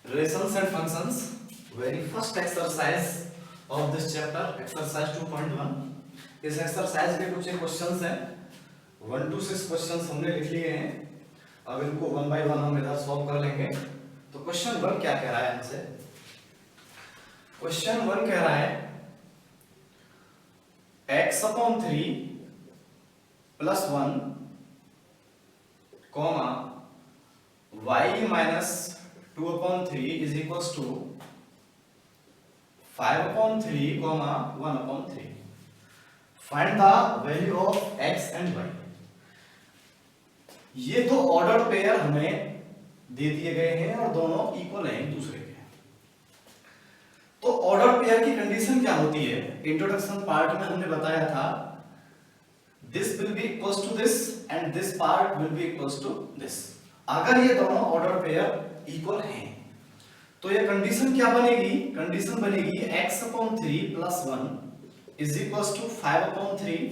Relations and functions, very first exercise of this chapter, exercise 2.1. इस exercise के कुछ questions हैं, 1 to 6 क्वेश्चंस हमने लिख लिए हैं. अब इनको वन बाय वन हम इधर सॉल्व कर लेंगे. तो क्वेश्चन 1 क्या कह रहा है हमसे? क्वेश्चन 1 कह रहा है x/3 + 1 comma y - 2/3 is equals to 5/3, 1/3. Find the value of x and y. ये दो ऑर्डर पेयर हमें दे दिए गए हैं और दोनों इक्वल हैं एक दूसरे के. तो ऑर्डर पेयर की कंडीशन क्या होती है? इंट्रोडक्शन पार्ट में हमने बताया था this will be equals to this and this part will be equals to this. अगर ये दोनों ऑर्डर पेयर इक्वल हैं तो ये कंडीशन क्या बनेगी? कंडीशन बनेगी x/3 + 1 इज इक्वल्स टू 5/3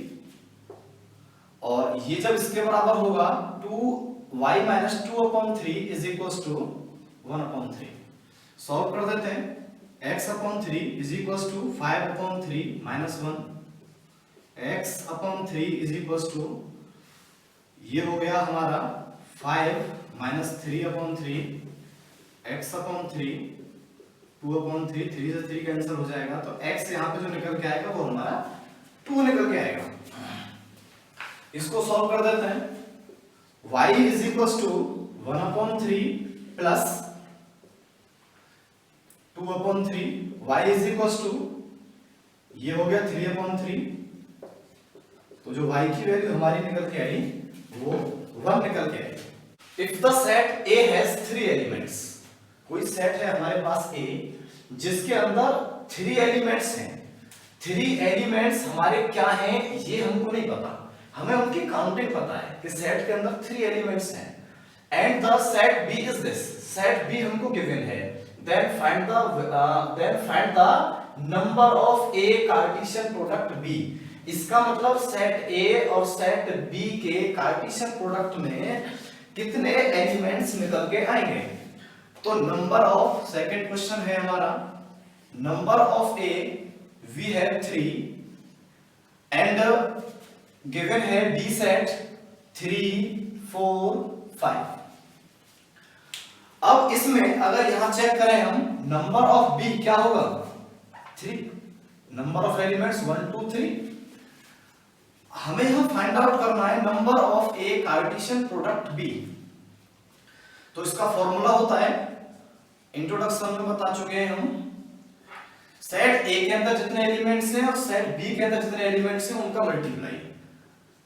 और ये जब इसके बराबर होगा 2y - 2/3 is equals to 1/3. Solve कर देते हैं. x/3 is equals to 5/3 - 1 x/3 is equals to ये हो गया हमारा 5 - 3/3 x/3 2/3 3 से 3 कैंसिल हो जाएगा तो x यहाँ पे जो निकल के आएगा वो हमारा 2 निकल के आएगा. इसको सॉल्व कर देते हैं. y is equals to 1/3 plus 2/3 y is equals to ये हो गया 3/3. तो जो y की वैल्यू हमारी निकल के आई वो 1 निकल के आई. If the set A has 3 elements, कोई सेट है हमारे पास A जिसके अंदर 3 एलिमेंट्स हैं. 3 एलिमेंट्स हमारे क्या हैं ये हमको नहीं पता, हमें उनकी काउंटिंग पता है कि सेट के अंदर 3 एलिमेंट्स हैं. And the set B is this, set B हमको गिवन है. Then find the number of A Cartesian product B. इसका मतलब सेट A और सेट B के कार्टेशियन प्रोडक्ट में कितने एलिमेंट्स निकल के आएंगे. तो नंबर ऑफ, सेकंड क्वेश्चन है हमारा, number of A we have 3 and given है B सेट 3 4 5. अब इसमें अगर यहां चेक करें हम, नंबर ऑफ B क्या होगा? 3. Number of elements 1 2 3. हमें यहां फाइंड आउट करना है number of A Cartesian product B. तो इसका फॉर्मूला होता है, इंट्रोडक्शन में बता चुके हैं हम, सेट A के अंदर जितने एलिमेंट्स हैं और सेट B के अंदर जितने एलिमेंट्स हैं उनका मल्टीप्लाई.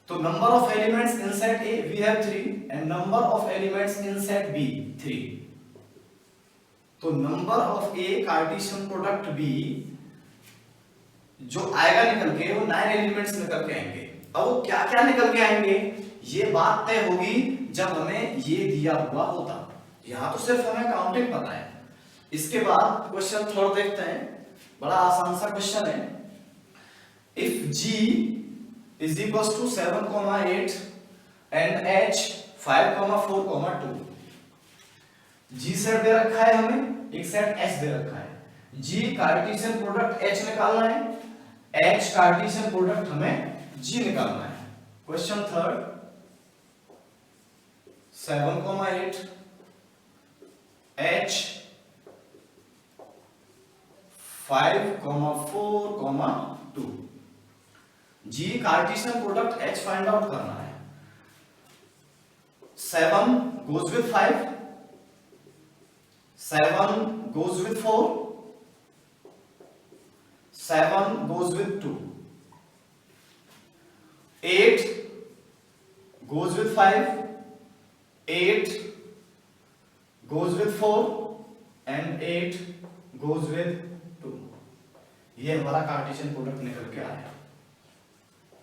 तो number of elements in set A we have 3 and number of elements in set B 3. तो number of A Cartesian product B जो आएगा निकल के वो 9 एलिमेंट्स निकल के आएंगे. अब वो क्या क्या निकल के आएंगे ये बात तय होगी जब हमें ये दिया हुआ होता. यहां तो सिर्फ हमें काउंटिंग पता है. इसके बाद क्वेश्चन थर्ड देखते हैं, बड़ा आसान सा क्वेश्चन है. If G is equals to 7,8 and H 5,4,2. G set दे रखा है हमें, एक सेट H दे रखा है. G कार्टेशियन प्रोडक्ट H निकालना है, H कार्टेशियन प्रोडक्ट हमें G निकालना है. Question third, 7,8 H 5,4,2. G Cartesian product H find out करना है. 7 goes with 5, 7 goes with 4, 7 goes with 2, 8 goes with 5, 8 goes with 4 and 8 goes with 2. ये हमारा कार्टेशियन प्रोडक्ट निकल के आया.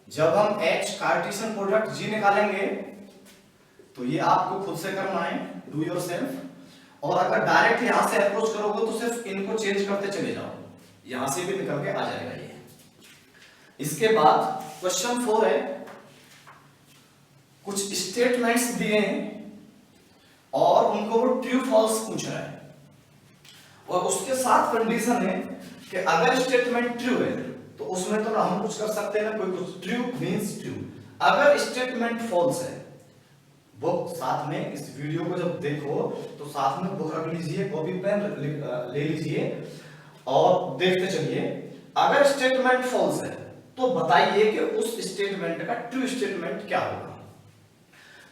जब हम H कार्टेशियन प्रोडक्ट G निकालेंगे तो ये आपको खुद से करना है, डू योरसेल्फ. और अगर डायरेक्ट यहां से अप्रोच करोगे तो सिर्फ इनको चेंज करते चले जाओ, यहां से भी निकल के आ जाएगा ये. इसके बाद क्वेश्चन 4 है, कुछ स्टेटमेंट्स दिए हैं और उनको वो ट्रू फॉल्स पूछ रहा है. और उसके साथ कंडीशन है कि अगर स्टेटमेंट ट्रू है तो उसमें तो हम कुछ कर सकते हैं ना, कोई कुछ, ट्रू मींस ट्रू। अगर स्टेटमेंट फॉल्स है, वो साथ में इस वीडियो को जब देखो तो साथ में बुक रख लीजिए, कॉपी पेन ले लीजिए और देखते चलिए। अगर स्टेटमेंट फॉल्स है तो बताइए कि उस स्टेटमेंट का ट्रू स्टेटमेंट क्या होगा।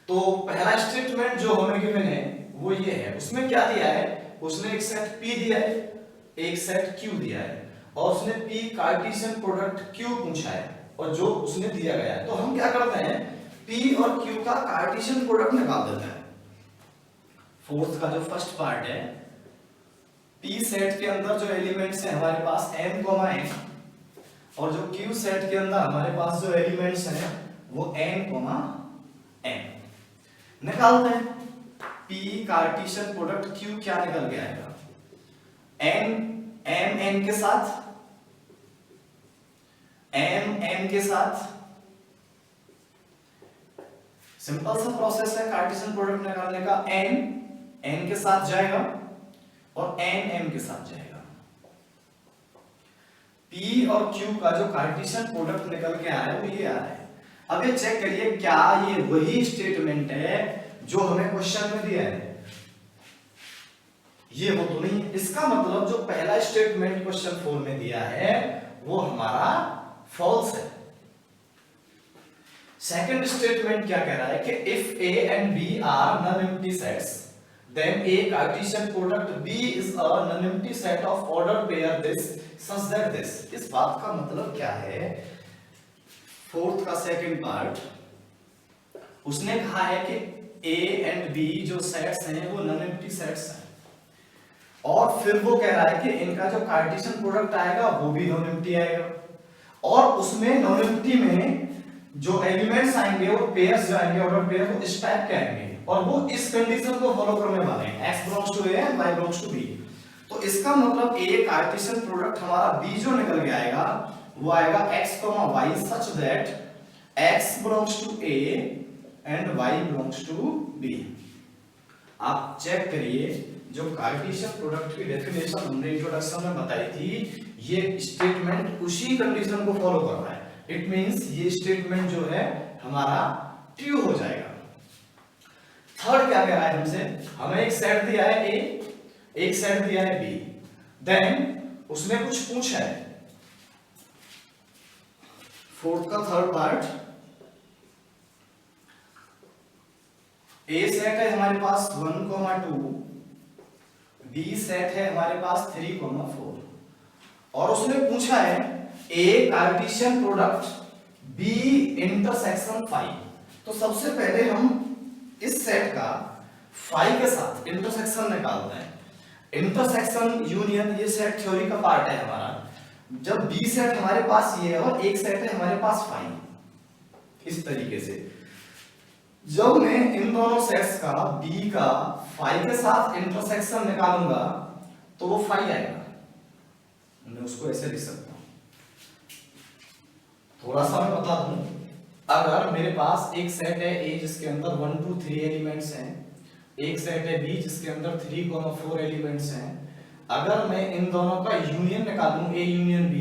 तो पहला स्टेटमेंट जो हमें गिवन है वो ये है, उसमें क्या दिया है, उसने एक सेट P दिया है, एक सेट Q दिया है और उसने P कार्टेशियन प्रोडक्ट Q पूछा है और जो उसने दिया गया है। तो हम क्या करते हैं, P और Q का कार्टेशियन प्रोडक्ट निकाल देते हैं। फोर्थ का जो फर्स्ट पार्ट है, P सेट के अंदर जो एलिमेंट्स हैं हमारे पास n, n और जो Q सेट के अंदर हमारे पास जो एलिमेंट्स हैं वो n, n निकालते हैं। P कार्टेशियन प्रोडक्ट Q क्या निकल के आएगा, n के साथ, n के साथ, सिंपल सा प्रोसेस है कार्टेशियन प्रोडक्ट निकालने का। n के साथ जाएगा और n के साथ जाएगा। P और Q का जो कार्टेशियन प्रोडक्ट निकल के आया है वो ये आ रहा है। अब ये चेक करिए क्या ये वही स्टेटमेंट है जो हमें क्वेश्चन में दिया है, ये वो तो नहीं है। इसका मतलब जो पहला स्टेटमेंट क्वेश्चन 4 में दिया है वो हमारा फॉल्स है। सेकंड स्टेटमेंट क्या कह रहा है कि if A and B are non-empty sets then A Cartesian product B is a non-empty set of ordered pair this such that this। इस बात का मतलब क्या है, फोर्थ का सेकंड पार्ट, उसने कहा है कि A and B जो सेट्स हैं वो non-empty सेट्स हैं और फिर वो कह रहा है कि इनका जो कार्टेशियन प्रोडक्ट आएगा वो भी non-empty आएगा और उसमें non-empty में जो एलिमेंट्स आएंगे वो पेयर्स जो आएंगे, ऑर्डर पेयर, वो इस टाइप के आएंगे और वो इस कंडीशन को फॉलो करने वाले हैं, x belongs to A and y belongs to B। तो इसका मतलब A कार्टेशियन प्रोडक्ट हमारा B जो निकल के आएगा वो आएगा x, y such that x belongs to A and y belongs to B। आप चेक करिए, जो कार्टेशियन प्रोडक्ट की डेफिनेशन हमने इंट्रोडक्शन में बताई थी, ये स्टेटमेंट उसी कंडीशन को फॉलो कर रहा है। इट मींस ये स्टेटमेंट जो है हमारा ट्रू हो जाएगा। थर्ड क्या कह रहा है हमसे, हमें एक सेट दिया है A, एक सेट दिया है B, देन उसने कुछ पूछा है। फोर्थ का थर्ड पार्ट, A सेट है हमारे पास 1, 2, B सेट है हमारे पास 3, 4 और उसने पूछा है A Cartesian product B intersection 5। तो सबसे पहले हम इस सेट का 5 के साथ इंटरसेक्शन निकालते हैं। इंटरसेक्शन यूनियन ये सेट थ्योरी का पार्ट है हमारा। जब B सेट हमारे पास ये है और एक सेट है हमारे पास 5, इस तरीके से जब मैं इन दोनों सेट्स का B का 5 के साथ इंटरसेक्शन निकालूंगा तो वो 5 आएगा। मैं उसको ऐसे लिख सकता हूं, थोड़ा सा मैं बता दूं। अगर मेरे पास एक सेट है A जिसके अंदर 1, 2, 3 एलिमेंट्स हैं, एक सेट है B जिसके अंदर 3, 4 एलिमेंट्स हैं, अगर मैं इन दोनों का यूनियन निकालूं A यूनियन B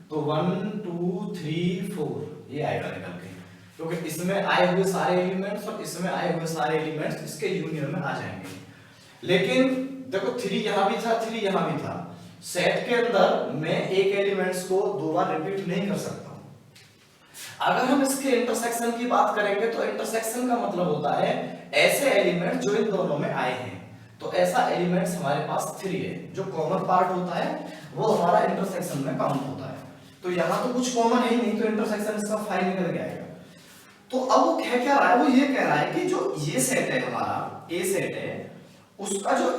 तो 1, 2, 3, 4 ये आएगा निकल के, क्योंकि इसमें आए हुए सारे एलिमेंट्स और इसमें आए हुए सारे एलिमेंट्स इसके यूनियन में आ जाएंगे। लेकिन देखो 3 यहां भी था, 3 यहां भी था, सेट के अंदर मैं एक एलिमेंट्स को दो बार रिपीट नहीं कर सकता हूं। अगर हम इसके इंटरसेक्शन की बात करेंगे तो इंटरसेक्शन का मतलब होता है ऐसे एलिमेंट जो इन दोनों में आए हैं। तो ऐसा एलिमेंट्स हमारे पास 3 है, जो कॉमन पार्ट होता है वो हमारा इंटरसेक्शन में काउंट होता है। तो यहां तो कुछ कॉमन है ही नहीं, तो इंटरसेक्शन इसका 5 निकल के आएगा। तो अब वो कह क्या रहा है, वो ये कह रहा है कि जो ये सेट है हमारा A सेट है, उसका जो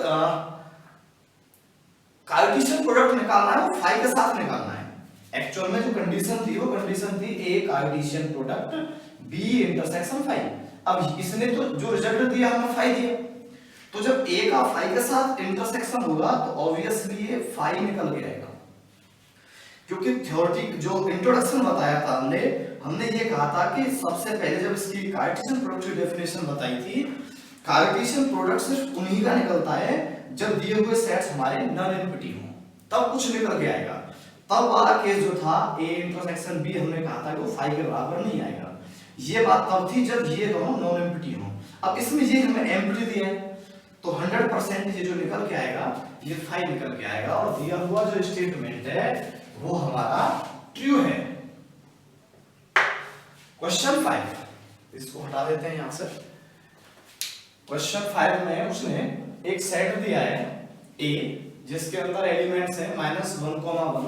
कार्टेशियन प्रोडक्ट निकालना है वो 5 के साथ निकालना है। एक्चुअल में जो कंडीशन थी वो कंडीशन थी A Cartesian product B intersection 5। अब इसने तो जो रिजल्ट दिया हमें 5 दिया, तो जब A का 5 के साथ इंटरसेक्शन होगा तो ऑब्वियसली ये 5 निकल के आएगा, क्योंकि थ्योरेटिक जो इंट्रोडक्शन बताया था हमने ये कहा था कि सबसे पहले जब इसकी कार्टेशियन प्रोडक्ट की डेफिनेशन बताई थी, कार्टेशियन प्रोडक्ट सिर्फ उन्हीं का निकलता है जब दिए हुए सेट्स हमारे नॉन एम्प्टी हों तब कुछ निकल के आएगा। तब वाला केस जो था A इंटरसेक्शन B हमने कहा था कि वो फाई के बराबर नहीं आएगा। ये बात तब थी जब ये दोनों नॉन एम्प्टी हों। अब इसमें ये हमें एम्प्टी दिया है तो 100% ये जो निकल के आएगा ये फाई निकल के आएगा और दिया हुआ जो स्टेटमेंट है वो हमारा ट्रू है। क्वेश्चन 5, इसको हटा देते हैं यहां से। क्वेश्चन 5 में उसने एक सेट दिया है A जिसके अंदर एलिमेंट्स हैं -1,1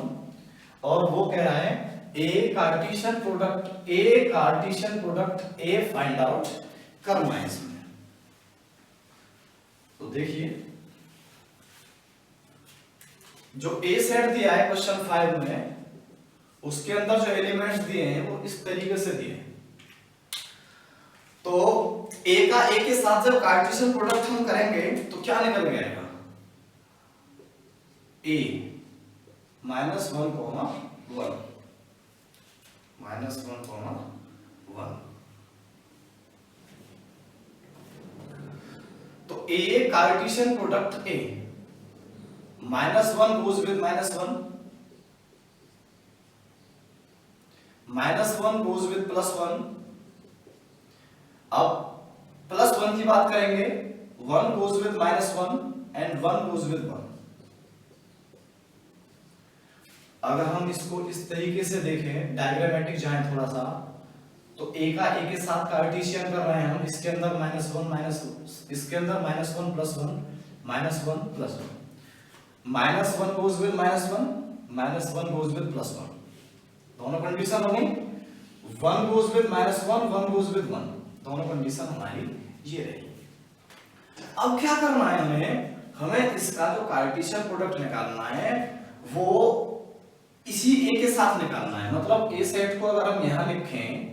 और वो कह रहा है A Cartesian product A find out करना है इसमें। तो देखिए जो A सेट दिया है क्वेश्चन 5 में उसके अंदर जो एलिमेंट्स दिए हैं वो इस तरीके से दिए हैं। तो A का A के साथ जब कार्टेशियन प्रोडक्ट हम करेंगे तो क्या निकल के आएगा? A -1,1 तो A Cartesian product A -1 goes with -1, -1 goes with +1। अब +1 की बात करेंगे 1 goes with -1 and 1 goes with 1। अगर हम इसको इस तरीके से देखें डायग्रामेटिक जाएं थोड़ा सा तो A का A के साथ कार्टेशियन कर रहे हैं हम। इसके अंदर इसके अंदर -1 +1 -1 +1 -1 goes with -1 -1 goes with +1 दोनों कंडीशन होगी। 1 goes with -1 1 goes with 1 दोनों कंडीशन हमारी ये रही। अब क्या करना है हमें इसका जो कार्टेशियन प्रोडक्ट निकालना है वो इसी A के साथ निकालना है। मतलब A सेट को अगर हम यहां लिखें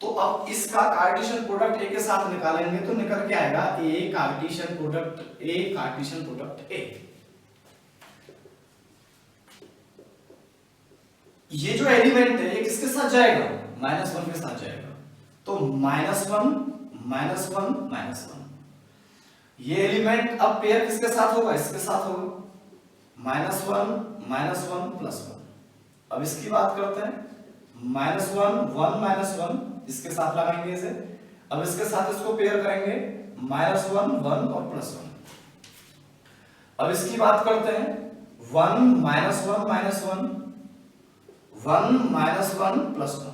तो अब इसका कार्टेशियन प्रोडक्ट A के साथ निकालेंगे तो निकल के आएगा A कार्टेशियन प्रोडक्ट A। ये जो एलिमेंट है ये किसके साथ जाएगा? -1 के साथ जाएगा। तो -1 -1 ये एलिमेंट अब पेयर किसके साथ होगा? इसके साथ होगा। -1 +1। अब इसकी बात करते हैं -1 1 -1 इसके साथ लगाएंगे इसे। अब इसके साथ इसको पेयर करेंगे -1 1 और +1। अब इसकी बात करते हैं 1 -1 -1 1 -1 +1।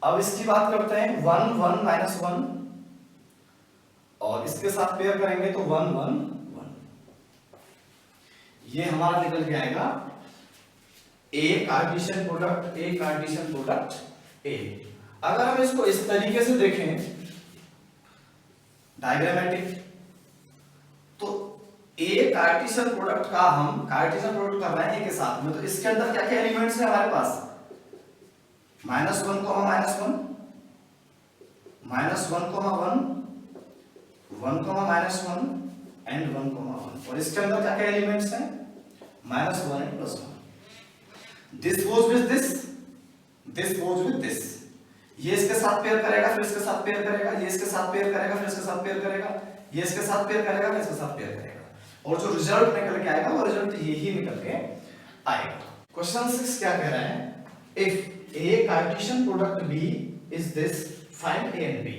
अब इसकी बात करते हैं 1 1 -1 और इसके साथ पेयर करेंगे तो 1 1 1। ये हमारा निकल के आएगा A कार्टेशियन प्रोडक्ट A। अगर हम इसको इस तरीके से देखें डायग्रामेटिक तो A कार्टेशियन प्रोडक्ट का हम कार्टेशियन प्रोडक्ट कर रहे हैं A के साथ में। तो इसके अंदर क्या क्या एलिमेंट्स हैं हमारे पास? -1 -1 -1 1 -1 एंड 1 1 और इसके अंदर क्या क्या एलिमेंट्स हैं? -1 and +1। This goes with this ये इसके साथ पेयर करेगा फिर इसके साथ पेयर करेगा, ये इसके साथ पेयर करेगा फिर इसके साथ पेयर करेगा, ये इसके साथ पेयर करेगा फिर इसके साथ पेयर करेगा और जो रिजल्ट निकल के आएगा वो रिजल्ट यही निकल के आएगा। क्वेश्चन 6 क्या कह रहा है? If A Cartesian product B is this, find A and B।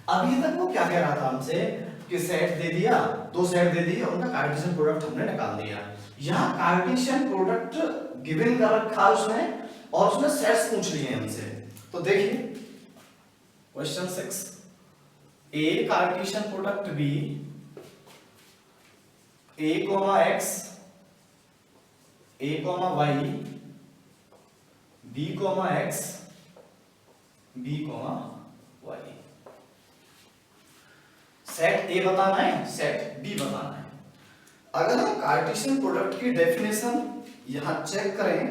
अभी तक वो क्या कह रहा था हमसे कि सेट दे दिया, दो सेट दे दिए, उनका कार्टेशियन प्रोडक्ट हमने निकाल दिया। यहाँ कार्टेशियन प्रोडक्ट गिवन कर रखा उसने और उसने सेट्स पूछ लिए हमसे। तो देखिए question 6 A Cartesian product B A, x A, y B, x B, y। Set A बताना है, सेट B बताना है। अगर हम कार्टेशियन प्रोडक्ट की डेफिनेशन यहां चेक करें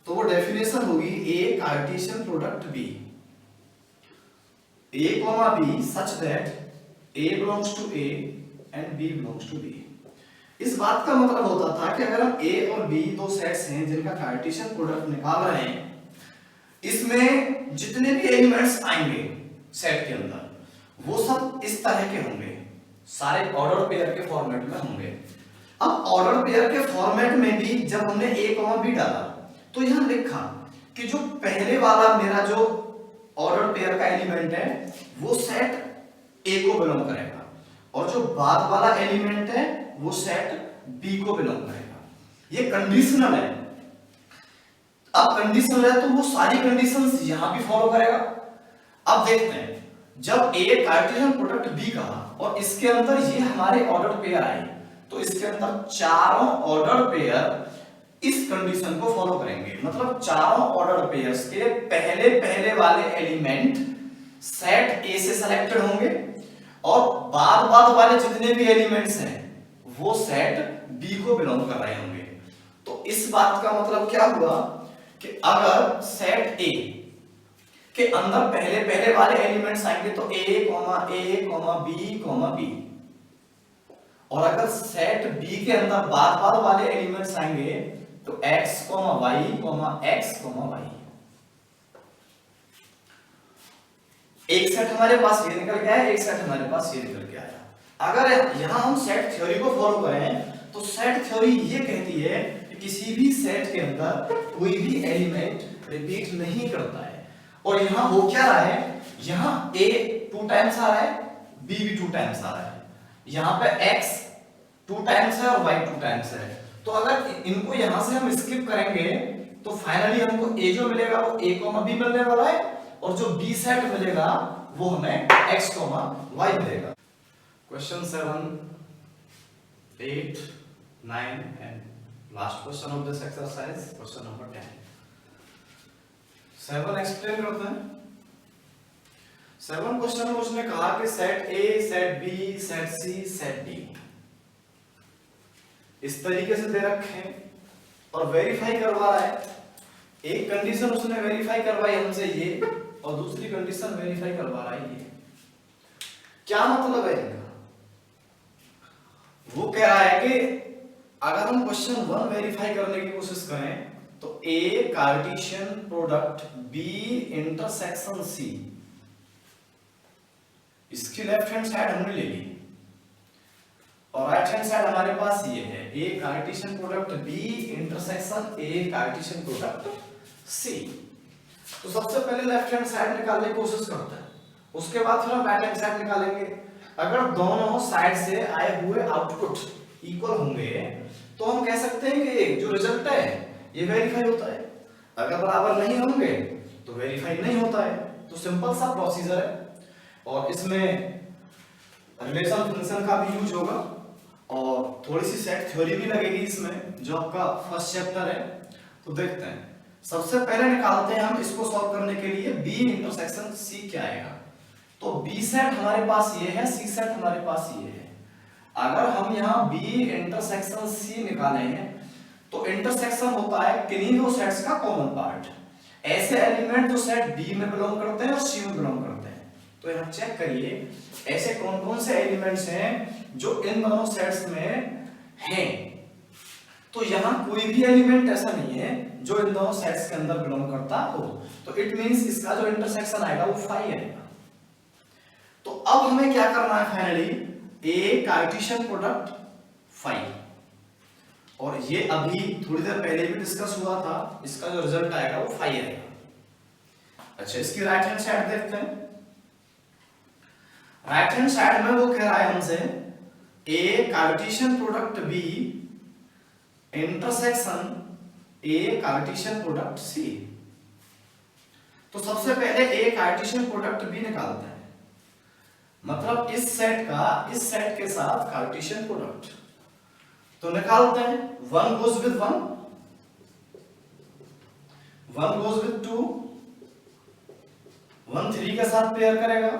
तो वो डेफिनेशन होगी A Cartesian product B A, B such that A belongs to A and B belongs to B। इस बात का मतलब होता था कि अगर हम A और B दो सेट्स हैं जिनका कार्टेशियन प्रोडक्ट निकाल रहे हैं, इसमें जितने भी एलिमेंट्स आएंगे सेट के अंदर वो सब इस तरह के होंगे। सारे ऑर्डर पेयर के फॉर्मेट में होंगे। अब ऑर्डर पेयर के फॉर्मेट में भी जब हमने a, b डाला तो यहां लिखा कि जो पहले वाला मेरा जो ऑर्डर पेयर का एलिमेंट है वो सेट A को बिलोंग करेगा और जो बाद वाला एलिमेंट है वो सेट B को बिलोंग करेगा। ये कंडीशनल है। अब कंडीशनल है तो वो सारी कंडीशंस यहां भी फॉलो करेगा। अब देखते हैं जब A कार्टेशियन प्रोडक्ट B कहा और इसके अंदर ये हमारे ऑर्डर पेयर आए तो इसके अंदर चारों ऑर्डर पेयर इस कंडीशन को फॉलो करेंगे। मतलब चारों ऑर्डर पेयर्स के पहले पहले वाले एलिमेंट सेट A से सिलेक्टेड होंगे और बाद वाले जितने भी एलिमेंट्स हैं वो सेट B को बिलोंग कर रहे होंगे। तो इस बात का मतलब क्या हुआ कि अगर सेट A के अंदर पहले पहले वाले एलिमेंट्स आएंगे तो A, B, B और अगर सेट B के अंदर बाद वाले एलिमेंट्स आएंगे तो X, Y, X, Y। एक सेट हमारे पास ये निकल गया है, एक सेट हमारे पास ये निकल के आया। अगर यहां हम सेट थ्योरी को फॉलो करें तो सेट थ्योरी ये कहती है कि किसी भी सेट के अंदर कोई भी एलिमेंट रिपीट नहीं करता है। और यहां हो क्या रहा है, यहां A 2 टाइम्स आ रहा है, B भी 2 टाइम्स आ रहा है, यहां पे X 2 टाइम्स है और Y 2 टाइम्स है। तो अगर इनको यहां से हम स्किप करेंगे तो फाइनली हमको A जो मिलेगा वो A, B मिलने वाला है और जो B सेट मिलेगा वो हमें X, Y मिलेगा। Question 7, 8, 9 and last question of this exercise, question number 10. 7 explain करते हैं। 7 क्वेश्चन में उसने कहा कि set A, set B, set C, set D इस तरीके से दे रखे हैं और वेरीफाई करवा रहा है। एक कंडीशन उसने वेरीफाई करवाई हमसे ये और दूसरी कंडीशन वेरीफाई करवा रहा है ये। क्या मतलब है इनका? वो कह रहा है कि अगर हम क्वेश्चन 1 वेरीफाई करने की कोशिश करें तो A Cartesian product B intersection C, इसकी लेफ्ट हैंड साइड हमने ले ली और राइट हैंड साइड हमारे पास ये है A Cartesian product B intersection A Cartesian product C। तो सबसे पहले लेफ्ट हैंड साइड निकालने की कोशिश करते हैं, उसके बाद फिर हम राइट हैंड साइड निकालेंगे। अगर दोनों साइड से आए हुए आउटपुट इक्वल होंगे तो हम कह सकते हैं कि जो रिजल्ट है ये वेरीफाई होता है। अगर बराबर नहीं होंगे तो वेरीफाई नहीं होता है। तो सिंपल सा प्रोसीजर है और इसमें रिलेशन फंक्शन का भी यूज होगा और थोड़ी सी सेट थ्योरी भी लगेगी इसमें जो आपका फर्स्ट चैप्टर है। तो देखते हैं, सबसे पहले निकालते हैं हम इसको सॉल्व करने के लिए B इंटरसेक्शन C क्या आएगा। तो B सेट हमारे पास ये है, C सेट हमारे पास ये है। अगर हम यहाँ B इंटरसेक्शन C निकाले हैं तो इंटरसेक्शन होता है किन्हीं दो सेट्स का कॉमन पार्ट। ऐसे एलिमेंट जो सेट B में बिलोंग करते हैं और C में बिलोंग करते हैं। तो यहाँ चेक करिए ऐसे कौन कौन से एलिमेंट्स हैं जो इन दोनों सेट्स में हैं। तो यहाँ कोई भी एलिमेंट ऐसा नहीं है जो इन दोनों सेट्स के अंदर बिलोंग करता हो। तो इट मींस इसका जो इंटरसेक्शन आएगा वो 5 आएगा। तो अब हमें क्या करना है फाइनली, A कार्टेशियन प्रोडक्ट 5 और ये अभी थोड़ी देर पहले भी डिस्कस हुआ था, इसका जो रिजल्ट आएगा वो 5 आएगा। अच्छा, इसकी राइट हैंड साइड देखते हैं। राइट हैंड साइड में वो कह रहा है हमसे A Cartesian product B intersection A Cartesian product C। तो सबसे पहले A कार्टेशियन प्रोडक्ट B निकालते हैं, मतलब इस सेट का इस सेट के साथ कार्टेशियन प्रोडक्ट। तो निकालते हैं, 1 goes with 1, 1 goes with 2, 1 3 के साथ पेयर करेगा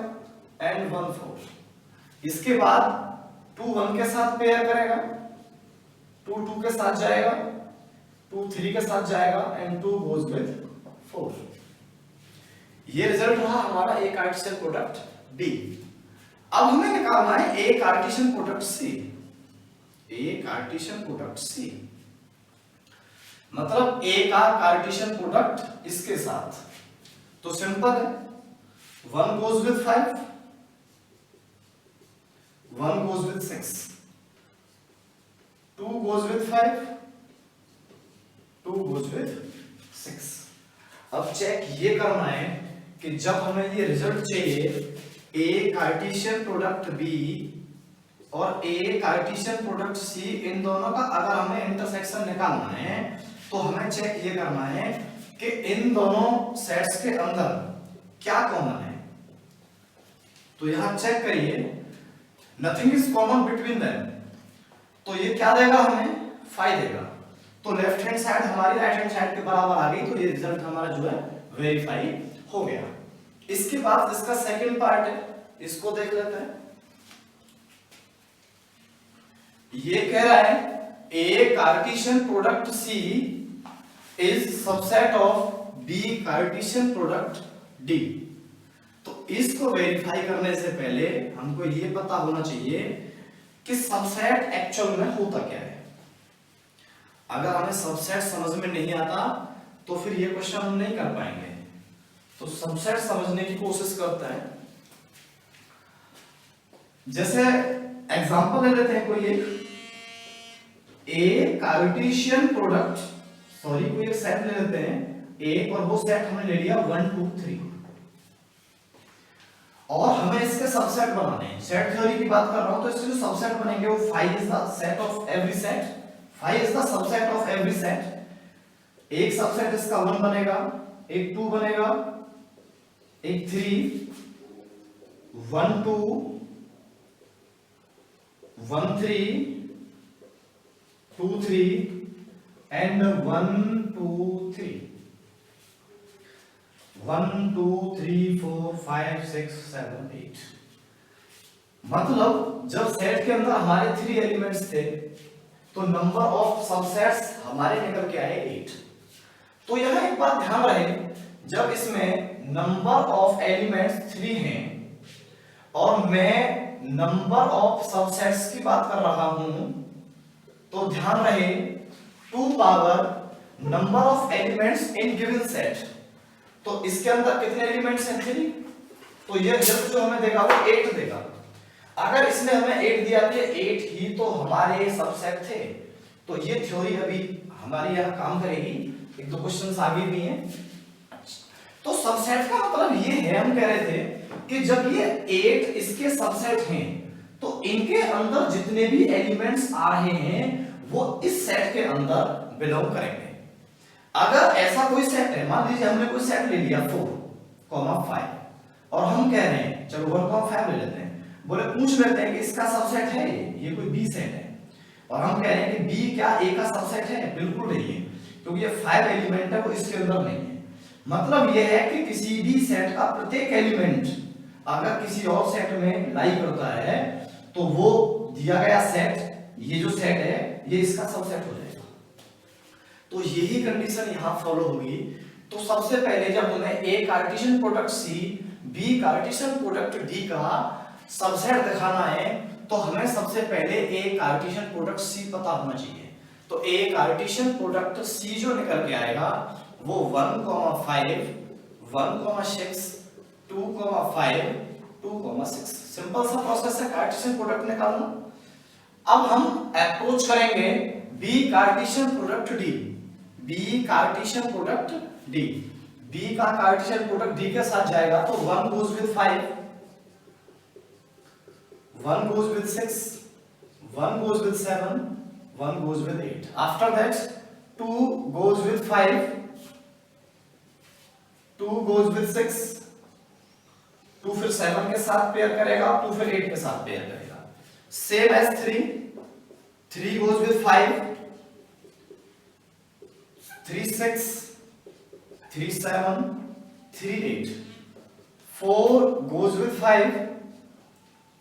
एंड 1 4। इसके बाद 2 1 के साथ पेयर करेगा, 2 2 के साथ जाएगा, 2 3 के साथ जाएगा एंड 2 goes with 4। ये रिजल्ट रहा हमारा A कार्टेशियन प्रोडक्ट B। अब हमें निकालना है A Cartesian product C। A Cartesian product C मतलब A का कार्टेशियन प्रोडक्ट इसके साथ। तो सिंपल है, 1 goes with 5, 1 goes with 6, 2 goes with 5, 2 goes with 6। अब चेक ये करना है कि जब हमें ये रिजल्ट चाहिए ए कार्टेशियन प्रोडक्ट बी और ए कार्टेशियन प्रोडक्ट सी, इन दोनों का अगर हमें इंटरसेक्शन निकालना है तो हमें चेक ये करना है कि इन दोनों सेट्स के अंदर क्या कॉमन है। तो यहां चेक करिए, nothing is common between them, तो ये क्या देगा हमें 5 देगा। तो लेफ्ट हैंड साइड हमारी राइट हैंड साइड के बराबर आ गई, तो ये रिजल्ट हमारा जो है वेरीफाई हो गया। इसके बाद इसका सेकंड पार्ट है, इसको देख लेते हैं। ये कह रहा है A Cartesian product C is subset of B Cartesian product D. तो इसको वेरीफाई करने से पहले हमको ये पता होना चाहिए कि सबसेट एक्चुअल में होता क्या है। अगर हमें सबसेट समझ में नहीं आता तो फिर ये क्वेश्चन हम नहीं कर पाएंगे। तो सबसेट समझने की कोशिश करते हैं। जैसे एग्जांपल ले लेते हैं, कोई एक ए कार्टेशियन प्रोडक्ट, सॉरी कोई एक सेट ले लेते हैं ए, और वो सेट हमने ले लिया 1 2 3, और हमें इसके सबसेट बनाने हैं। सेट थ्योरी की बात कर रहा हूं, तो इसके जो सबसेट बनेंगे वो 5 is the set of every set, 5 is the subset of every set. एक सबसेट इसका 1 बनेगा, एक 2 बनेगा, एक 3, 1 2 1 3 2 3 and 1 2 3, 1 2 3 4 5 6 7 8। मतलब जब सेट के अंदर हमारे 3 एलिमेंट्स थे तो नंबर ऑफ सबसेट्स हमारे निकल के आए 8। तो यह एक बात ध्यान रहे, जब इसमें नंबर ऑफ एलिमेंट्स 3 हैं और मैं नंबर ऑफ सबसेट्स की बात कर रहा हूं, तो ध्यान रहे 2 power number of elements in given set. तो इसके अंदर कितने एलिमेंट्स हैं 3, तो ये रिजल्ट जो हमें देगा वो 8 देगा। अगर इसने हमें 8 दिया तो 8 ही तो हमारे सबसेट थे। तो ये थ्योरी अभी हमारी यहाँ काम करेगी, एक दो क्वेश्चंस आगे भी हैं। तो सबसेट का मतलब ये है, हम कह रहे थे कि जब ये 8 इसके सबसेट हैं तो इनके अंदर जितने भी एलिमेंट्स आ रहे हैं वो इस सेट के अंदर बिलोंग करेंगे। अगर ऐसा कोई सेट है, मान लीजिए हमने कोई सेट ले लिया 4,5 और हम कह रहे हैं चलो 1,5 ले लेते हैं, बोले पूछ लेते हैं कि इसका सबसेट है ये कोई बी सेट है, और हम कह रहे हैं कि बी क्या ए का सबसेट है? बिल्कुल नहीं है, क्योंकि ये 5 एलिमेंट है वो इसके अंदर नहीं है। मतलब यह है कि किसी भी सेट का प्रत्येक एलिमेंट अगर किसी और सेट में लाई करता है तो वो दिया गया सेट, ये जो सेट है ये इसका सबसेट हो जाएगा। तो यही कंडीशन यहां फॉलो होगी। तो सबसे पहले जब हमें A Cartesian product C B Cartesian product D का सबसेट दिखाना है तो हमें सबसे पहले ए कार्टेशियन प्रोडक्ट सी पता होना चाहिए। तो ए कार्टेशियन प्रोडक्ट सी जो निकल के आएगा वो 1,5 1,6 2,5 2,6। सिंपल सा प्रोसेस है कार्टेशियन प्रोडक्ट निकालना। अब हम अप्रोच करेंगे B Cartesian product D, B Cartesian product D. B का कार्टेशियन प्रोडक्ट डी के साथ जाएगा तो 1 goes with 5, 1 goes with 6, 1 goes with 7, 1 goes with 8. After that 2 goes with 5, 2 goes with 6, 2 फिर 7 के साथ पेयर करेगा, 2 फिर 8 के साथ पेयर करेगा। Same as 3, 3 goes with 5, 3 6, 3 7, 3 8, 4 goes with 5,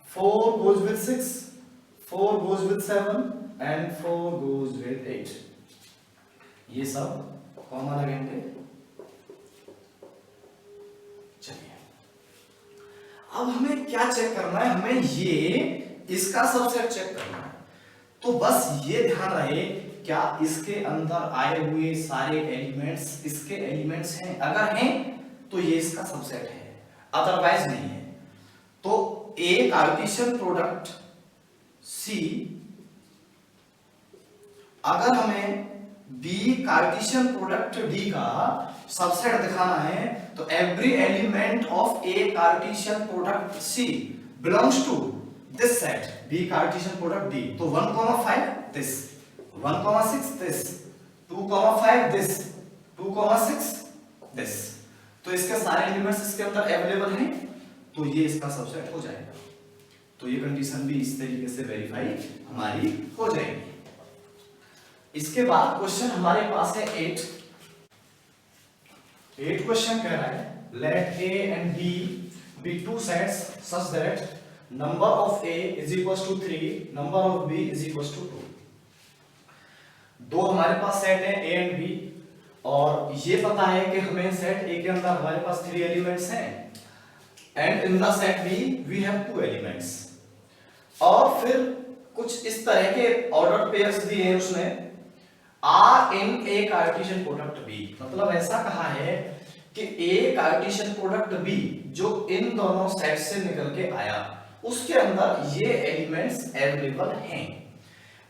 4 goes with 6, 4 goes with 7 and 4 goes with 8। ये सब कॉमन लगेंगे। चलिए अब हमें क्या चेक करना है, हमें ये इसका सबसेट चेक करना है। तो बस ये ध्यान रहे क्या इसके अंदर आए हुए सारे एलिमेंट्स इसके एलिमेंट्स हैं, अगर हैं तो ये इसका सबसेट है, अदरवाइज नहीं है। तो ए कार्टेशियन प्रोडक्ट सी, अगर हमें बी कार्टेशियन प्रोडक्ट डी का सबसेट दिखाना है तो every element of A Cartesian product C belongs to this set B Cartesian product D. तो 1,5 दिस, 1,6 दिस, 2,5 दिस, 2,6 दिस। तो इसके सारे एलिमेंट्स इसके अंदर अवेलेबल हैं, तो ये इसका सबसेट हो जाएगा। तो ये कंडीशन भी इस तरीके से वेरीफाई हमारी हो जाएगी। इसके बाद क्वेश्चन हमारे पास है 8 क्वेश्चन कह रहा है let A and B be two sets such that number of A is equals to 3, number of B is equals to 2। दो हमारे पास सेट है ए एंड बी, और ये पता है कि हमें सेट ए के अंदर हमारे पास 3 एलिमेंट्स हैं and in the set B we have 2 elements. और फिर कुछ इस तरह के ऑर्डर पेयर्स दिए हैं उसने, are in A Cartesian product B, मतलब ऐसा कहा है कि ए कार्टेशियन प्रोडक्ट बी जो इन दोनों सेट से निकल के आया उसके अंदर ये एलिमेंट्स अवेलेबल हैं।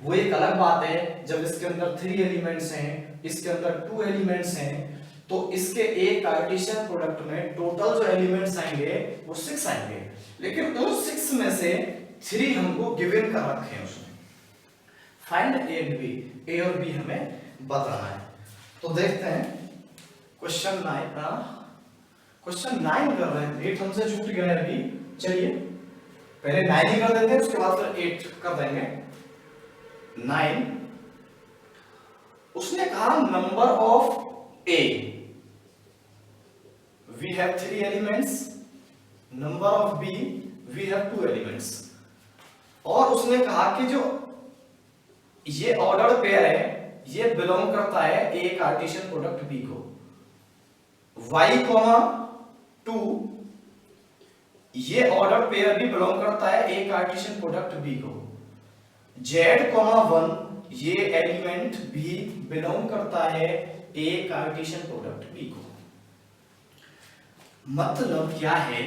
वो एक अलग बात है जब इसके अंदर 3 एलिमेंट्स हैं, इसके अंदर 2 एलिमेंट्स हैं, तो इसके ए कार्टेशियन प्रोडक्ट में टोटल जो एलिमेंट्स आएंगे वो 6 आएंगे, लेकिन उन 6 में से 3 हमको गिवन कर रखे हैं उसने। फाइंड ए एंड बी, ए और बी हमें बताना है। तो देखते हैं क्वेश्चन 9 कर रहे हैं। 8 हमसे छूट गया है अभी, चलिए पहले 9 ही कर देते हैं, उसके बाद फिर 8 कर देंगे। 9 उसने कहा number of A, we have 3 elements, number of B we have 2 elements, और उसने कहा कि जो ये ऑर्डर पेयर है ये बिलोंग करता है ए कार्टेशियन प्रोडक्ट बी को। y, 2 ये ऑर्डर पेयर भी बिलोंग करता है ए कार्टेशियन प्रोडक्ट बी को। z, 1 ये एलिमेंट भी बिलोंग करता है ए कार्टेशियन प्रोडक्ट बी को। मतलब क्या है,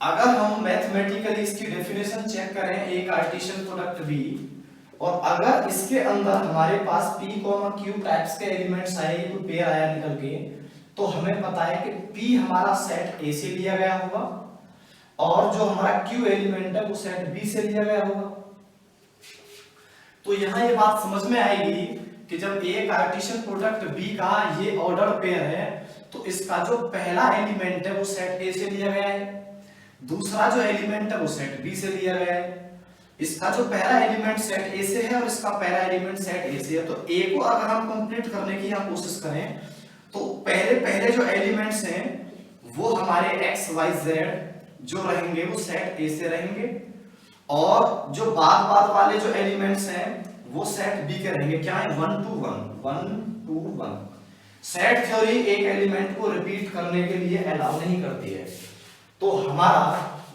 अगर हम मैथमेटिकली इसकी डेफिनेशन चेक करें ए कार्टेशियन प्रोडक्ट बी, और अगर इसके अंदर हमारे पास p, q टाइप्स के एलिमेंट्स आए, कोई पेयर आया निकल के, तो हमें पता है कि p हमारा सेट A से लिया गया होगा और जो हमारा q एलिमेंट है वो सेट B से लिया गया होगा। तो यहां ये बात समझ में आएगी कि जब A कार्टेशियन प्रोडक्ट B का ये ऑर्डर पेयर है तो इसका जो पहला एलिमेंट है वो सेट A से लिया गया है, दूसरा जो एलिमेंट है वो सेट B से लिया गया है, इसका जो पहला एलिमेंट सेट A से है और इसका पहला एलिमेंट सेट A से है। तो A को अगर हम कंप्लीट करने की यहाँ कोशिश करें तो पहले जो एलिमेंट्स हैं वो हमारे x, y, z जो रहेंगे वो सेट A से रहेंगे, और जो बाद वाले जो एलिमेंट्स हैं वो सेट B के रहेंगे। क्या है? 1 to 1। सेट थ्योरी एक एलिमेंट को रिपीट करने के लिए अलाउ नहीं करती है। तो हमारा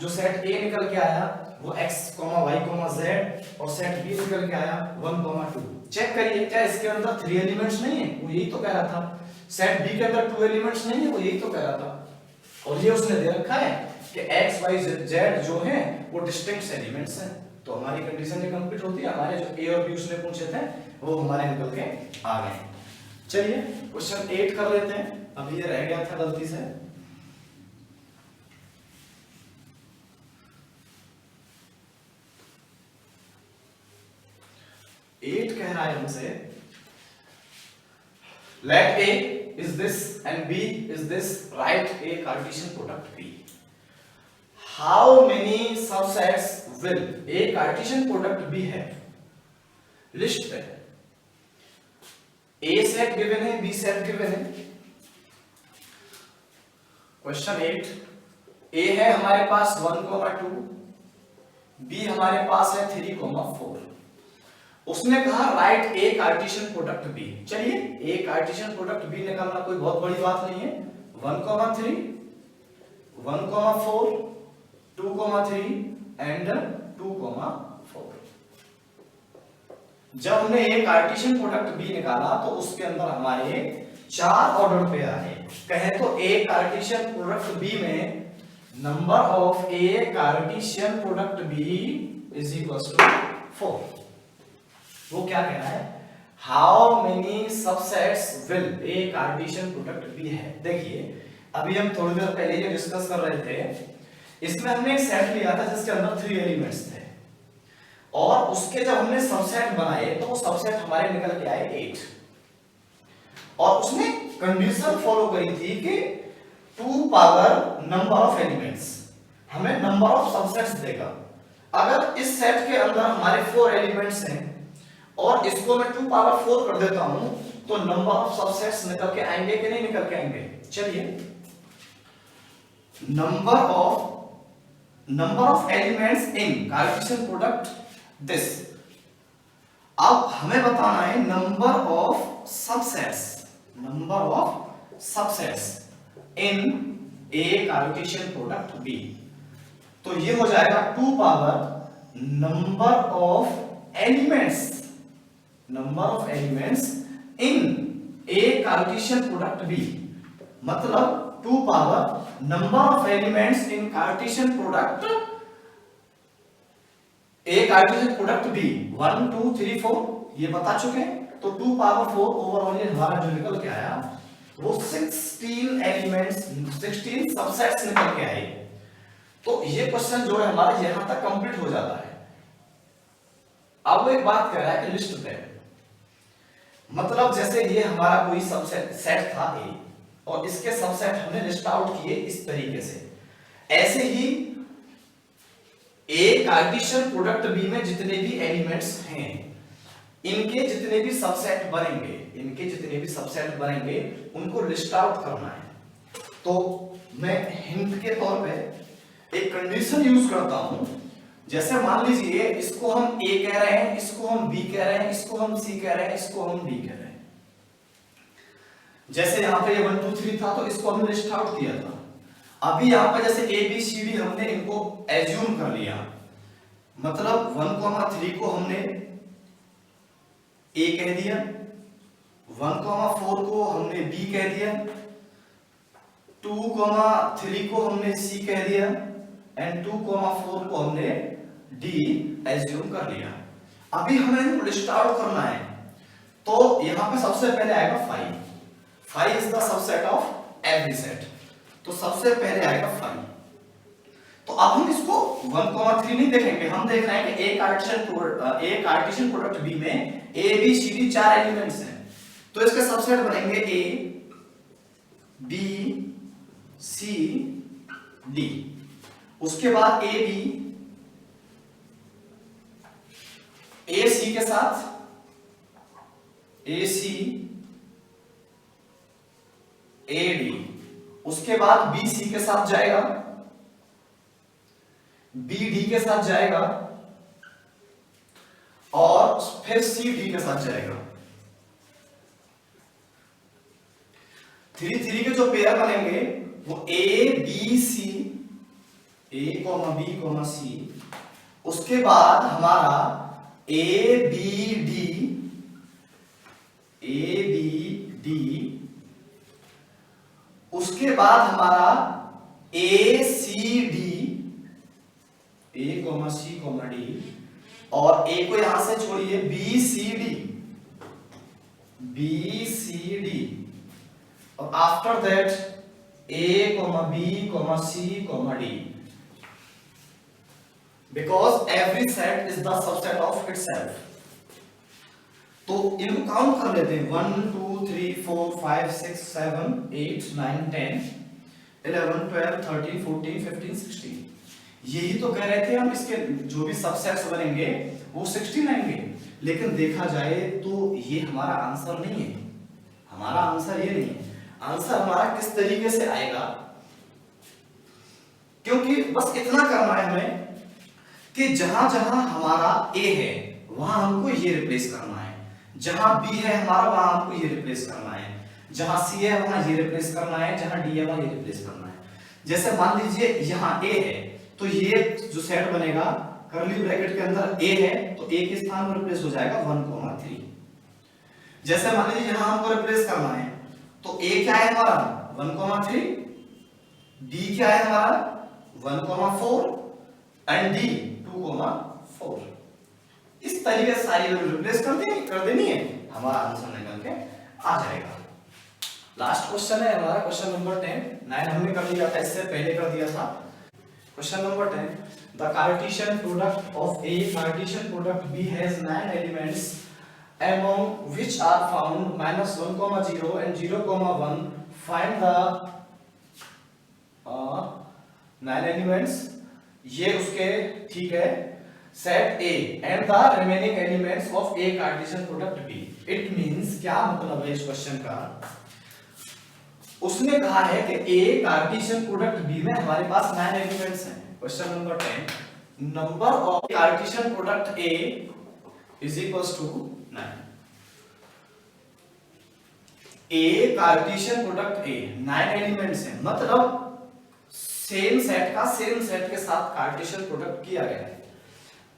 जो सेट A निकल के आया वो x, y, z, और सेट B निकल के आया 1, 2। चेक करिए क्या इसके अंदर 3 एलिमेंट्स नहीं है? वो यही तो कह रहा था। सेट B के अंदर 2 एलिमेंट्स नहीं है? वो यही तो कह रहा था। और ये उसने दे रखा है कि x, y, z जो हैं वो डिस्टिंक्ट एलिमेंट्स हैं। तो हमारी कंडीशन ये कंप्लीट होती है। हमारे जो A और B उसने पूछे थे वो हमारे निकल के आ गए। चलिए क्वेश्चन 8 कर लेते हैं। अभी ये रह गया था गलती से। कह रहा है हमसे let A is this and B is this, write a Cartesian product B. How many subsets will a Cartesian product B have? List पे A सेट गिवन है, B सेट गिवन है। क्वेश्चन 8, A है हमारे पास 1, 2, B हमारे पास है 3, 4। उसने कहा right ए Cartesian product B. चलिए ए कार्टेशियन प्रोडक्ट बी निकालना कोई बहुत बड़ी बात नहीं है। 1, 3, 1, 4, 2, 3 एंड 2, 4। जब हमने ए कार्टेशियन प्रोडक्ट बी निकाला तो उसके अंदर हमारे 4 ऑर्डर पेयर आए। कहें तो ए कार्टेशियन प्रोडक्ट बी में number of A Cartesian product B is equal to 4। वो क्या कह रहा है, how many subsets will A Cartesian product B है। देखिए अभी हम थोड़ी देर पहले ये डिस्कस कर रहे थे, इसमें हमने एक सेट लिया था जिसके अंदर 3 एलिमेंट्स थे और उसके जब हमने सबसेट बनाए तो वो सबसेट हमारे निकल के आए 8 और उसने कंडीशन फॉलो करी थी कि 2 पावर नंबर ऑफ एलिमेंट्स हमें नंबर ऑफ सबसेट्स देगा। अगर इस सेट के अंदर हमारे 4 एलिमेंट्स हैं और इसको मैं 2 पावर 4 कर देता हूं तो नंबर ऑफ सबसेट्स निकल के आएंगे कि नहीं निकल के आएंगे। चलिए number of elements in Cartesian product this, अब हमें बताना है number of subsets in A Cartesian product B. तो ये हो जाएगा 2 power number of elements in A Cartesian product B, मतलब 2 power number of elements in Cartesian product A Cartesian product B 1 2 3 4 ये बता चुके हैं। तो 2 पावर 4 ओवरऑल ये हमारा जो निकल के आया वो 16 एलिमेंट्स 16 सबसेट्स निकल के आए। तो ये क्वेश्चन जो है हमारा यहां तक कंप्लीट हो जाता है। अब वो एक बात कह रहा है कि लिस्ट दें, मतलब जैसे ये हमारा कोई सबसेट सेट था ए और इसके सबसेट हमने लिस्ट आउट किए इस तरीके से, ऐसे ही ए कार्टेशियन प्रोडक्ट बी में जितने भी एलिमेंट्स हैं इनके जितने भी सबसेट बनेंगे उनको लिस्ट आउट करना है। तो मैं हिंट के तौर पे एक कंडीशन यूज करता हूं, जैसे मान लीजिए इसको हम ए कह रहे हैं, इसको हम बी कह रहे हैं, इसको हम सी कह रहे हैं, इसको हम डी कह रहे हैं। जैसे यहाँ पे ये 1 2 3 था तो इसको हमने लिस्ट आउट किया था। अभी यहाँ पे जैसे ए बी सी डी हमने इनको एज्यूम कर लिया, मतलब 1 3 को हमने ए कह दिया, 1 4 को हमने बी कह दिया, 2 3 को हमने सी कह दिया एंड 2 4 को हमने डी एज्यूम कर लिया। अभी हमें इनको लिस्ट आउट करना है तो यहां पे सबसे पहले आएगा 5 is the subset of every set, तो सबसे पहले आएगा 5। तो अब हम इसको 1 3 नहीं देखेंगे, हम देख रहे हैं कि ए कार्टेशियन प्रोडक्ट बी में A B C D 4 elements हैं, तो इसके सबसेट बनेंगे ए बी सी डी। उसके बाद ए सी के साथ ए सी ए डी, उसके बाद बी सी के साथ जाएगा, बी डी के साथ जाएगा और फिर सी डी के साथ जाएगा। 3 3 के जो पेयर बनेंगे वो ए बी सी, ए बी सी, उसके बाद हमारा ए बी डी, उसके बाद हमारा ए सी डी, ए सी डी, और ए को यहां से छोड़िए बी सी डी, और after that A B C D, because every set is the subset of itself. तो इनको काउंट कर लेते हैं 1 2 3 4 5 6 7 8 9 10 11 12 13 14 15 16। यही तो कह रहे थे हम, इसके जो भी सबसेट्स बनेंगे वो 16 आएंगे, लेकिन देखा जाए तो ये हमारा आंसर नहीं है। हमारा आंसर ये नहीं है। आंसर हमारा किस तरीके से आएगा, क्योंकि बस इतना करना है हमें कि जहां जहां हमारा ए है वहां हमको ये रिप्लेस करना है, जहां बी है हमारा वहां हमको ये रिप्लेस करना है, जहां सी है वहां ये रिप्लेस करना है, जहां डी है वहां ये रिप्लेस करना है। जैसे मान लीजिए यहां ए है तो ये जो सेट बनेगा कर्ली ब्रैकेट के अंदर ए है तो ए के स्थान पर रिप्लेस हो जाएगा 1 3। जैसे मान लीजिए यहां हमको रिप्लेस करना है तो ए क्या है हमारा 1 3, बी क्या है हमारा 1 4 एंड डी 2 4। इस तरीके से सारी वैल्यू रिप्लेस कर देनी है, हमारा आंसर निकल के आ जाएगा। लास्ट क्वेश्चन है हमारा क्वेश्चन नंबर 10। 9 हमने कर लिया था, इससे पहले कर दिया था। Question number 10, the Cartesian product of A Cartesian product B has 9 elements among which are found -1, 0 and 0, 1. Find the 9 elements. ये उसके ठीक है set A and the remaining elements of A Cartesian product B। It means क्या मतलब है इस question का, उसने कहा है कि A कार्टेशियन प्रोडक्ट B में हमारे पास 9 एलिमेंट्स हैं। Question number 10, number of Cartesian product A is equals to 9। A Cartesian product A 9 elements हैं, मतलब सेम सेट का सेम सेट के साथ कार्टेशियन प्रोडक्ट किया गया है।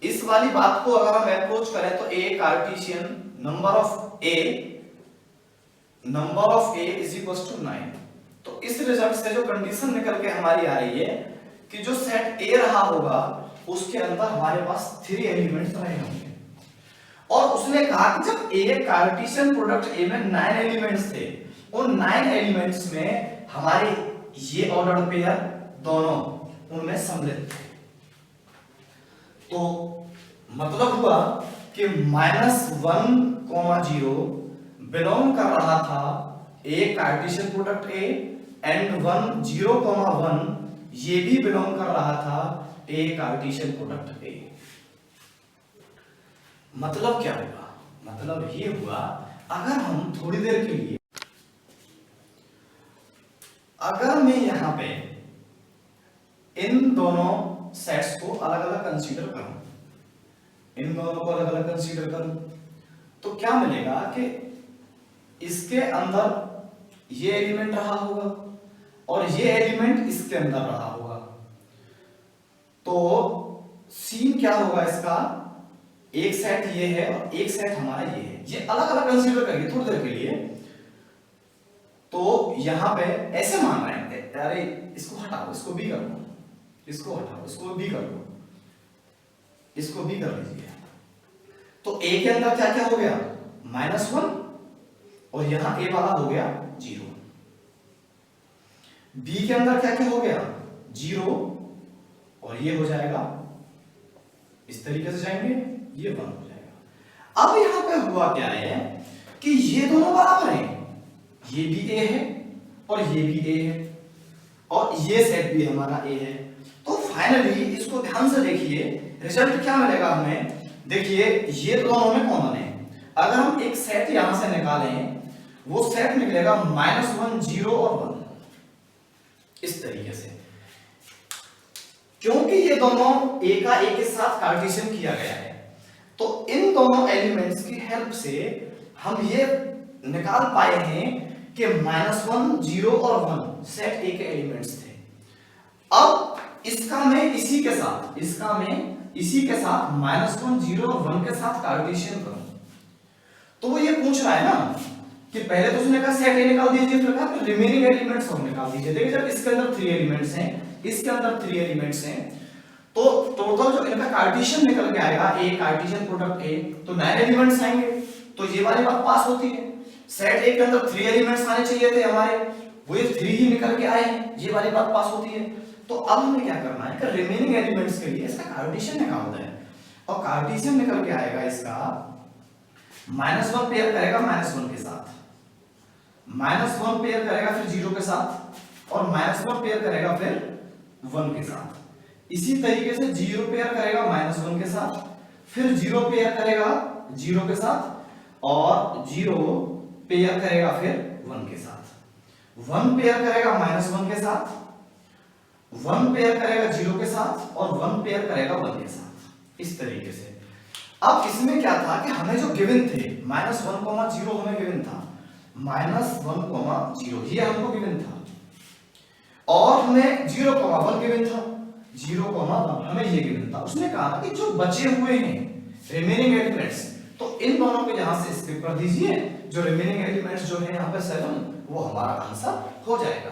इस वाली बात को अगर हम अप्रोच करें तो A Cartesian number of A is equals to 9। तो इस रिजल्ट से जो कंडीशन निकल के हमारी आ रही है कि जो सेट A रहा होगा उसके अंदर हमारे पास 3 एलिमेंट्स रहे होंगे। और उसने कहा कि जब A कार्टेशियन प्रोडक्ट A में 9 एलिमेंट्स थे, उन 9 एलिमेंट्स में हमारे ये ऑर्डर पेयर दोनों उनमें सम्मिलित थे। तो मतलब हुआ कि -1, 0 बिलोंग कर रहा था A Cartesian product A and 1, 0, 1 ये भी बिलोंग कर रहा था A कार्टेशियन प्रोडक्ट A। मतलब क्या हुआ, मतलब ये हुआ अगर हम थोड़ी देर के लिए अगर मैं यहां पे इन दोनों सेट्स को अलग अलग कंसीडर करूं, इन दोनों को अलग अलग कंसीडर करूं तो क्या मिलेगा कि इसके अंदर ये एलिमेंट रहा होगा और ये एलिमेंट इसके अंदर रहा होगा। तो सीन क्या होगा इसका, एक सेट ये है और एक सेट हमारा ये है, ये अलग अलग कंसीडर करिए थोड़ी देर के लिए। तो यहां पे ऐसे मान रहे हैं, अरे इसको हटाओ, इसको भी कर लो, इसको हटाओ, इसको भी कर लो, इसको भी कर लीजिए। तो A के अंदर क्या क्या हो गया, -1 और यहां A वाला हो गया 0। B के अंदर क्या क्या हो गया, 0 और ये हो जाएगा इस तरीके से जाएंगे, ये 1 हो जाएगा। अब यहां पे हुआ क्या है कि ये दोनों बराबर हैं, ये भी A है और ये भी A है और ये सेट भी हमारा A है। तो फाइनली इसको ध्यान से देखिए, रिजल्ट क्या मिलेगा हमें। देखिए ये दोनों में कॉमन है, अगर हम एक सेट यहां से निकालें वो सेट निकलेगा -1, 0 और 1 इस तरीके से, क्योंकि ये दोनों A का A के साथ कार्टेशियन किया गया है। तो इन दोनों एलिमेंट्स की हेल्प से हम ये निकाल पाए हैं कि -1, 0 और 1 सेट A के एलिमेंट्स थे। अब इसका मैं इसी के साथ -1, 0 और 1 के साथ कार्टेशियन करूं तो वो ये पूछ रहा है ना कि पहले तो उसने कहा सेट A निकाल दीजिए, फिर कहा कि रिमेनिंग एलिमेंट्स हम निकाल दीजिए। देखिए जब इसके अंदर 3 एलिमेंट्स हैं, इसके अंदर 3 एलिमेंट्स हैं, तो टोटल जो इनका कार्टेशियन निकल के आएगा A कार्टेशियन प्रोडक्ट A, तो 9 एलिमेंट्स आएंगे। तो ये वाली बात पास होती है, सेट A के अंदर 3 एलिमेंट्स आने चाहिए थे हमारे, वो ये 3 ही निकल के आए हैं, ये वाली बात पास होती है। तो अब हमें क्या करना है कि रिमेनिंग एलिमेंट्स के लिए इसका कार्टेशियन निकालना है, और कार्टेशियन निकल के आएगा इसका -1 पेयर करेगा -1 के साथ, -1 पेयर करेगा फिर 0 के साथ, और -1 पेयर करेगा फिर 1 के साथ। इसी तरीके से 0 पेयर करेगा -1 के साथ, फिर 0 पेयर करेगा 0 के साथ, और 0 पेयर करेगा फिर 1 के साथ, 1 पेयर करेगा -1 के साथ, 1 पेयर करेगा 0 के साथ, और 1 पेयर करेगा 1 के साथ, इस तरीके से। अब इसमें क्या था कि हमें जो गिवन थे -1, 0 हमें गिवन था, -1, 0 ये हमको गिवन था, और हमें 0, 1 गिवन था, 0, 1 हमें ये गिवन था। उसने कहा कि जो बचे हुए हैं रिमेनिंग एलिमेंट्स, तो इन दोनों को यहां से स्किप कर दीजिए, जो रिमेनिंग एलिमेंट्स जो है यहाँ पे 7, वो हमारा आंसर हो जाएगा।